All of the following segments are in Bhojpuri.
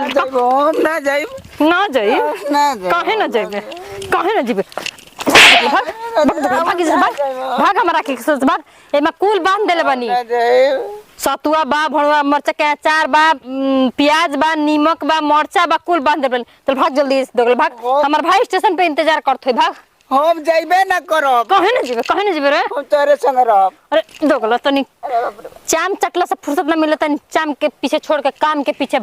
भेल ना जाई ना जाई काहे ना जाइबे काहे ना जीबे भाग भाग हमरा के सोच भाग एमा कुल बांध देले बनी सतुआ बा भणवा मरचा के अचार बा प्याज बा नीमक बा मरचा बा कुल बांध देले चल भाग जल्दी दोगल भाग हमर भाई स्टेशन पे इंतजार करथै भाग हम जाइबे ना करब कहे न जीबे रे हम तोरे संग रहब अरे दोगल तनी चाम चटला से फुर्सत ना मिले तनी चाम के पीछे छोड़ के काम के पीछे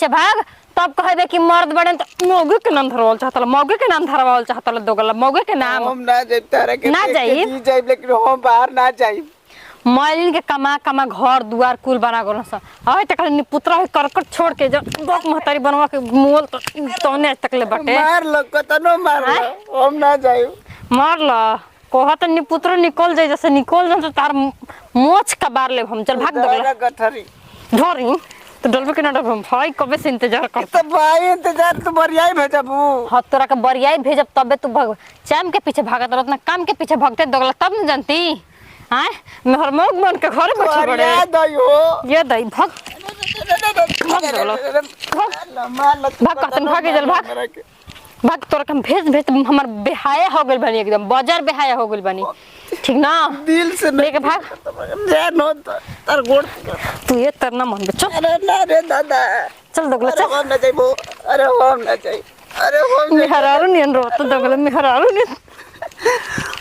भाग तब कहबे कि मर्द बड़े तो मौगे के नाम धरवाल चाहतल मौगे के नाम धरवाल चाहतल दोगल मौगे के नाम हम ना जाइब तारे के ना जाइब जाइब लेकिन हम बाहर ना जाइब मालिन के कमा घर दुआर कुल बना गलो स आय तक पुत्रा करकट छोड़ के जब बहुत महतारी बनवा के मोल तोने तक ले बटे मार लो कतनो मार लो हम ना जाइब मार ला कहत नि पुत्र निकल जाए जैसे निकल जा तो तार मोछ का बार ले हम चल भाग दगला गठरी धरी तो डलबे के ना डब भाई कबे से इंतजार कर तो भाई इंतजार तो बरियाई भेजबू हां तोरा के बरियाई भेजब तबे तू भाग चाम के पीछे भागत रहत ना काम के पीछे भागते दगला तब न जानती हां मेहर मोग बन के घर बैठे बड़े ये दई भाग भाग कहतन भागे जल भाग तोरा के भेज हमर बेहाया हो गेल बनी एकदम बाजार बेहाया हो गेल बनी ठीक ना दिल से लेके भाग जे नो तार गोड़ तू ये तरना मन बच्चो अरे ना रे दादा चल दोगला चल हम ना जाइबो अरे हम ना जाई अरे हम मेहरारू नियन रोत दोगला मेहरारू नियन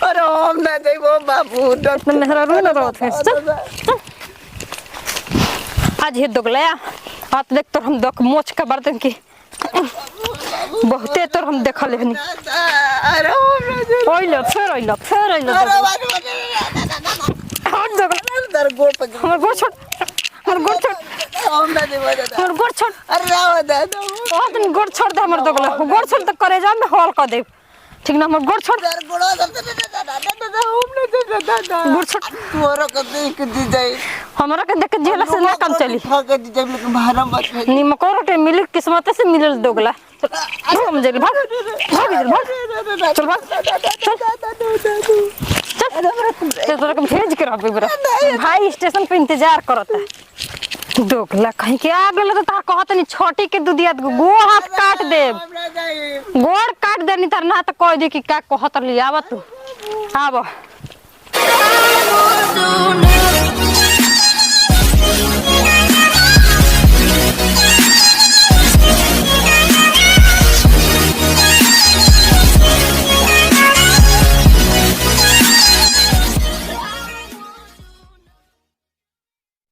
अरे हम ना जाइबो बाबू न मेहरारू न रोत है चल आज ये दोगला हाथ देख तो हम दक मोच का बर्तन की बहुते तोर हम देखल हनी अरे ओइलो फेर हट दोगला तार गोड़ पे हमर गोड़ छोड़ हम ना जाइबो दादा हमर गोड़ छोड़ अरे राव दादा बहुत गोड़ छोड़ दे हमर दोगला गोड़ छोड़ तो करे जा में हॉल कर दे ठीक ना हमर गोड़ छोड़ तार गोड़ दादा हम ना जाइबो दादा गोड़ छोड़ तोरा के देख दी जाई हमरा के देख जेला से ना काम चली भाग दी जाई लेकिन बाहर मत भेज निमको रोटे मिल किस्मत से मिलल दोगला हम जल्दी भाग चल भाग चल तोरा के भेज के रहबे बरा भाई स्टेशन पे इंतजार करता दोगला कहीं के आ गेल तो ता कहत नहीं छोटी के दुधिया गोड़ हाथ काट दे गोड़ काट दे नहीं तर ना तो कह दे कि का कहत लियावा तू आबो